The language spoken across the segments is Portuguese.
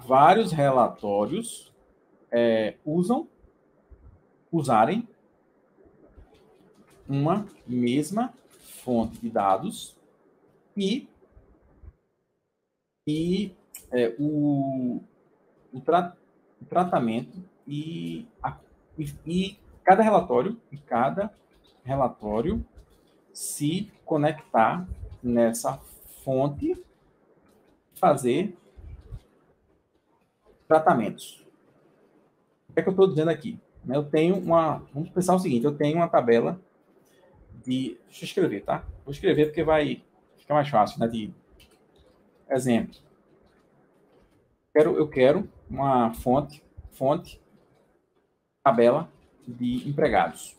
vários relatórios usarem uma mesma fonte de dados e o tratamento e cada relatório se conectar nessa fonte, fazer tratamentos. O que é que eu estou dizendo aqui? Eu tenho vamos pensar o seguinte, eu tenho uma tabela de... Deixa eu escrever, tá? Vou escrever porque vai ficar mais fácil, né? De exemplo. Eu quero uma fonte, tabela de empregados.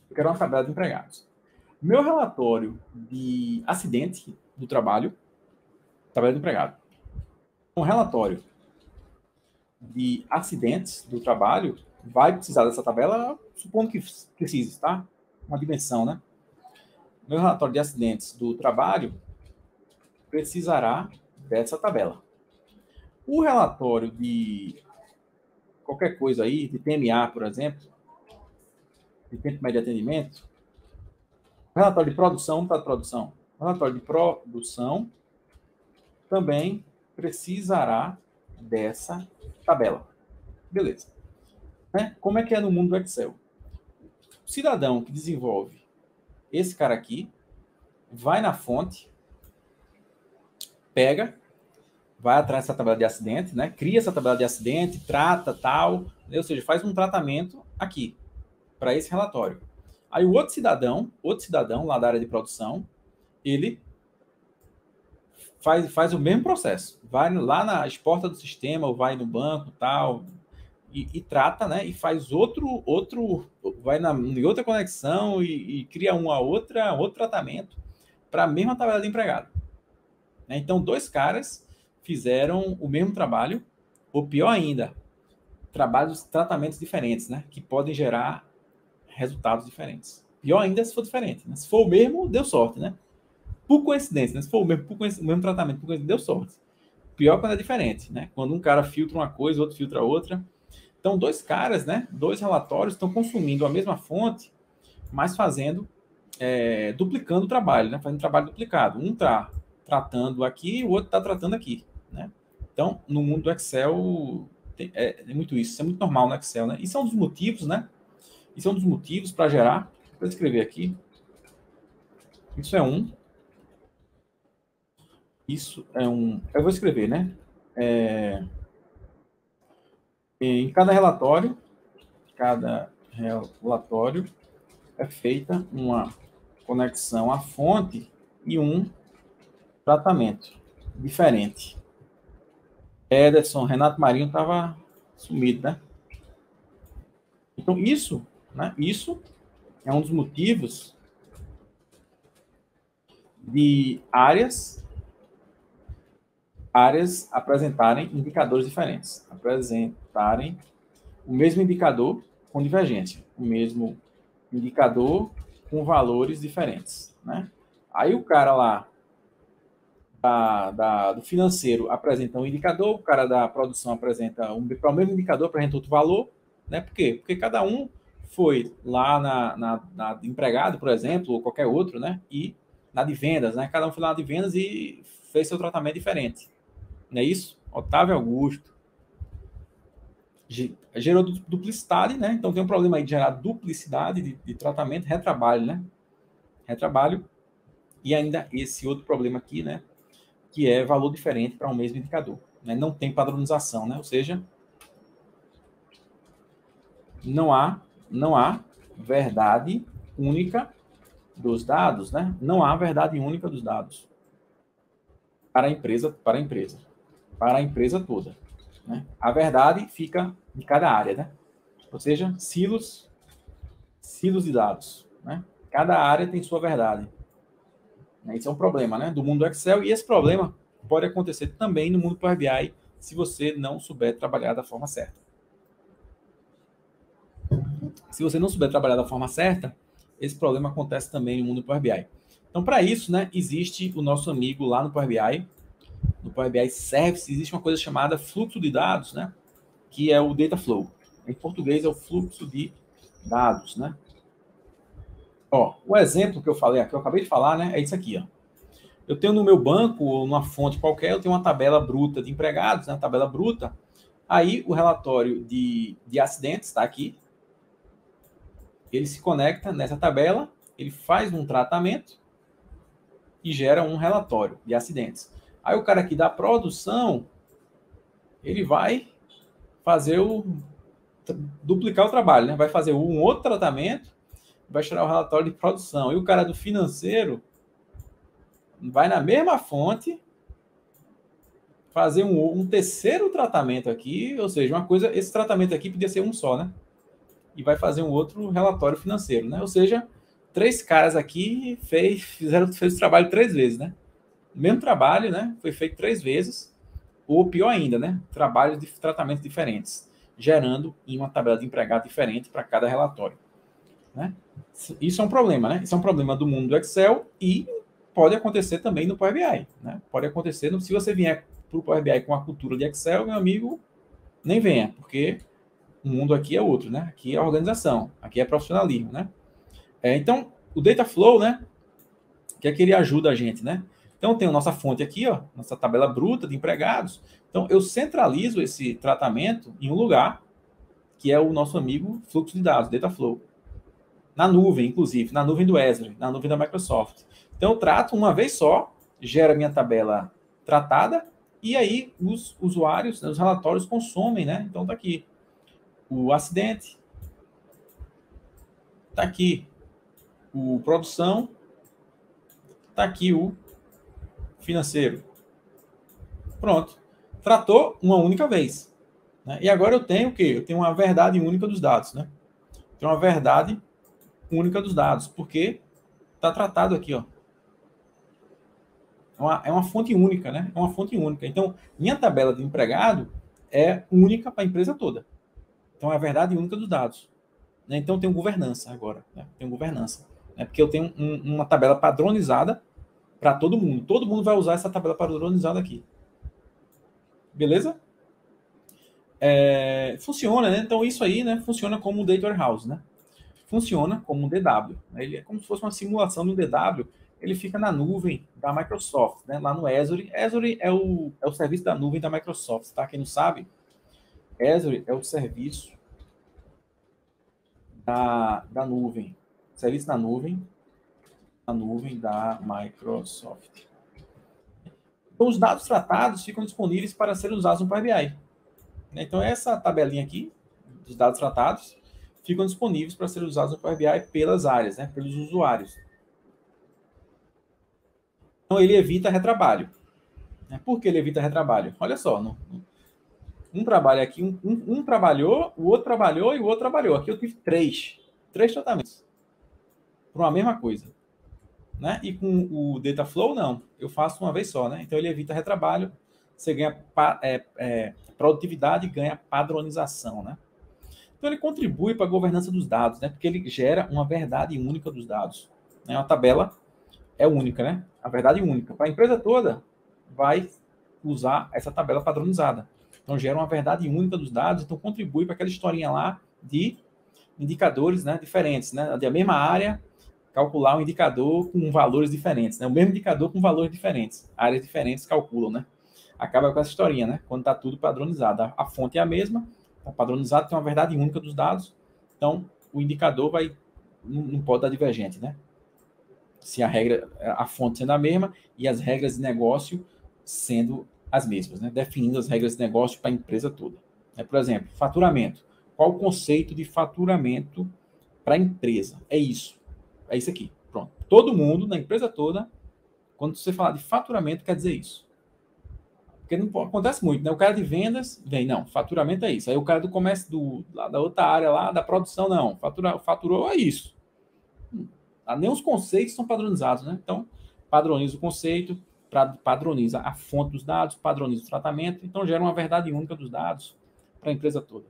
Eu quero uma tabela de empregados. Meu relatório de acidente do trabalho, tabela de empregado. Um relatório de acidentes do trabalho vai precisar dessa tabela, supondo que precise, tá? Uma dimensão, né? Meu relatório de acidentes do trabalho precisará dessa tabela. O relatório de qualquer coisa aí, de TMA, por exemplo, de tempo médio de atendimento, o relatório de produção, não está de produção. O relatório de produção também precisará dessa tabela. Beleza. Né? Como é que é no mundo do Excel? O cidadão que desenvolve esse cara aqui vai na fonte, pega, vai atrás dessa tabela de acidente, né? Cria essa tabela de acidente, trata, tal, ou seja, faz um tratamento aqui, para esse relatório. Aí o outro cidadão lá da área de produção, ele faz o mesmo processo. Vai lá na exporta do sistema, ou vai no banco, tal, e trata, né? E faz outro vai em outra conexão e cria outro tratamento para a mesma tabela de empregado. Né? Então, dois caras fizeram o mesmo trabalho, ou pior ainda, tratamentos diferentes, né? Que podem gerar resultados diferentes. Pior ainda se for diferente. Né? Se for o mesmo, deu sorte, né? Por coincidência, né? Se for o mesmo tratamento, por coincidência, deu sorte. Pior quando é diferente, né? Quando um cara filtra uma coisa, o outro filtra outra. Então, dois caras, né? Dois relatórios estão consumindo a mesma fonte, mas duplicando o trabalho, né? Fazendo trabalho duplicado. Um está tratando aqui, o outro está tratando aqui, né? Então, no mundo do Excel, é muito isso. Isso é muito normal no Excel, né? Isso é um dos motivos, né? Isso é um dos motivos para gerar. Vou escrever aqui. Isso é um. Isso é um. Eu vou escrever, né? Em cada relatório é feita uma conexão à fonte e um tratamento diferente. Ederson, Renato Marinho estava sumido, né? Então, isso é um dos motivos de áreas apresentarem indicadores diferentes, apresentarem o mesmo indicador com divergência, o mesmo indicador com valores diferentes, né? Aí o cara lá do financeiro apresenta um indicador, o cara da produção apresenta o mesmo indicador, apresenta outro valor, né? Por quê? Porque cada um foi lá na empregado, por exemplo, ou qualquer outro, né? E na de vendas, né? Cada um foi lá na de vendas e fez seu tratamento diferente. Não é isso? Otávio Augusto. Gerou duplicidade, né? Então tem um problema aí de gerar duplicidade de tratamento, retrabalho, né? Retrabalho. E ainda esse outro problema aqui, né? Que é valor diferente para um mesmo indicador. Né? Não tem padronização, né? Ou seja, não há verdade única dos dados, né? Não há verdade única dos dados para a empresa toda. Né? A verdade fica em cada área, né? Ou seja, silos de dados. Né? Cada área tem sua verdade. Isso é um problema, né? Do mundo do Excel, e esse problema pode acontecer também no mundo Power BI se você não souber trabalhar da forma certa. Se você não souber trabalhar da forma certa, esse problema acontece também no mundo Power BI. Então, para isso, né, existe o nosso amigo lá no Power BI, no Power BI Service, existe uma coisa chamada fluxo de dados, né? Que é o data flow. Em português é o fluxo de dados, né? Ó, o exemplo que eu falei aqui, eu acabei de falar, né? É isso aqui, ó. Eu tenho no meu banco, ou numa fonte qualquer, eu tenho uma tabela bruta de empregados, né? Tabela bruta. Aí o relatório de acidentes está aqui. Ele se conecta nessa tabela, ele faz um tratamento e gera um relatório de acidentes. Aí o cara aqui da produção, ele vai fazer duplicar o trabalho, né? Vai fazer um outro tratamento, vai tirar o relatório de produção. E o cara do financeiro vai na mesma fonte fazer um terceiro tratamento aqui, ou seja, uma coisa, esse tratamento aqui podia ser um só, né? E vai fazer um outro relatório financeiro, né? Ou seja, 3 caras aqui fez o trabalho 3 vezes, né? O mesmo trabalho, né? Foi feito 3 vezes, ou pior ainda, né? Trabalhos de tratamento diferentes, gerando em uma tabela de empregado diferente para cada relatório, né? Isso é um problema, né? Isso é um problema do mundo do Excel e pode acontecer também no Power BI, né? Pode acontecer, se você vier para o Power BI com a cultura de Excel, meu amigo, nem venha, porque o mundo aqui é outro, né? Aqui é organização, aqui é profissionalismo, né? Então, o Data Flow, né? Que é que ele ajuda a gente, né? Então, tem a nossa fonte aqui, ó, nossa tabela bruta de empregados. Então, eu centralizo esse tratamento em um lugar, que é o nosso amigo fluxo de dados, Data Flow. Na nuvem, inclusive, na nuvem do Azure, na nuvem da Microsoft. Então, eu trato uma vez só, gera minha tabela tratada, e aí os usuários, né, os relatórios consomem, né? Então, tá aqui o acidente, tá aqui o produção, tá aqui o financeiro. Pronto. Tratou uma única vez, né? E agora eu tenho o quê? Eu tenho uma verdade única dos dados, né? Tenho uma verdade única dos dados, porque está tratado aqui, ó. É uma fonte única, né? É uma fonte única. Então, minha tabela de empregado é única para a empresa toda. Então, é a verdade única dos dados, né? Então, eu tenho governança agora, né? Tenho governança, né? Porque eu tenho uma tabela padronizada para todo mundo. Todo mundo vai usar essa tabela padronizada aqui. Beleza? Funciona, né? Então, isso aí, né? Funciona como um Data Warehouse, né? Funciona como um DW. Ele é como se fosse uma simulação de um DW. Ele fica na nuvem da Microsoft, né? Lá no Azure. Azure é o serviço da nuvem da Microsoft, tá? Quem não sabe, Azure é o serviço da nuvem. Serviço na nuvem da Microsoft. Então, os dados tratados ficam disponíveis para serem usados no Power BI. Então, essa tabelinha aqui, dos dados tratados, ficam disponíveis para serem usados no Power BI pelas áreas, né? Pelos usuários. Então, ele evita retrabalho. Por que ele evita retrabalho? Olha só, um trabalho aqui, um trabalhou, o outro trabalhou e o outro trabalhou. Aqui eu tive 3 tratamentos para uma mesma coisa, né? E com o Data Flow, não. Eu faço uma vez só, né? Então, ele evita retrabalho, você ganha produtividade e ganha padronização, né? Então, ele contribui para a governança dos dados, né? Porque ele gera uma verdade única dos dados. Né? Uma tabela é única, né? A verdade única. Para a empresa toda, vai usar essa tabela padronizada. Então, gera uma verdade única dos dados, então contribui para aquela historinha lá de indicadores, né, diferentes, né? Da mesma área, calcular um indicador com valores diferentes, né? O mesmo indicador com valores diferentes. Áreas diferentes calculam, né? Acaba com essa historinha, né? Quando está tudo padronizado. A fonte é a mesma, está padronizado, tem uma verdade única dos dados, então o indicador não pode dar divergente, né? Se a fonte sendo a mesma e as regras de negócio sendo as mesmas, né? Definindo as regras de negócio para a empresa toda. Por exemplo, faturamento. Qual o conceito de faturamento para a empresa? É isso. É isso aqui. Pronto. Todo mundo, na empresa toda, quando você falar de faturamento, quer dizer isso. Porque não acontece muito, né? O cara de vendas vem, não, faturamento é isso. Aí o cara do comércio, lá da outra área, lá da produção, não, faturou é isso. Nem os conceitos são padronizados, né? Então, padroniza o conceito, padroniza a fonte dos dados, padroniza o tratamento, então gera uma verdade única dos dados para a empresa toda.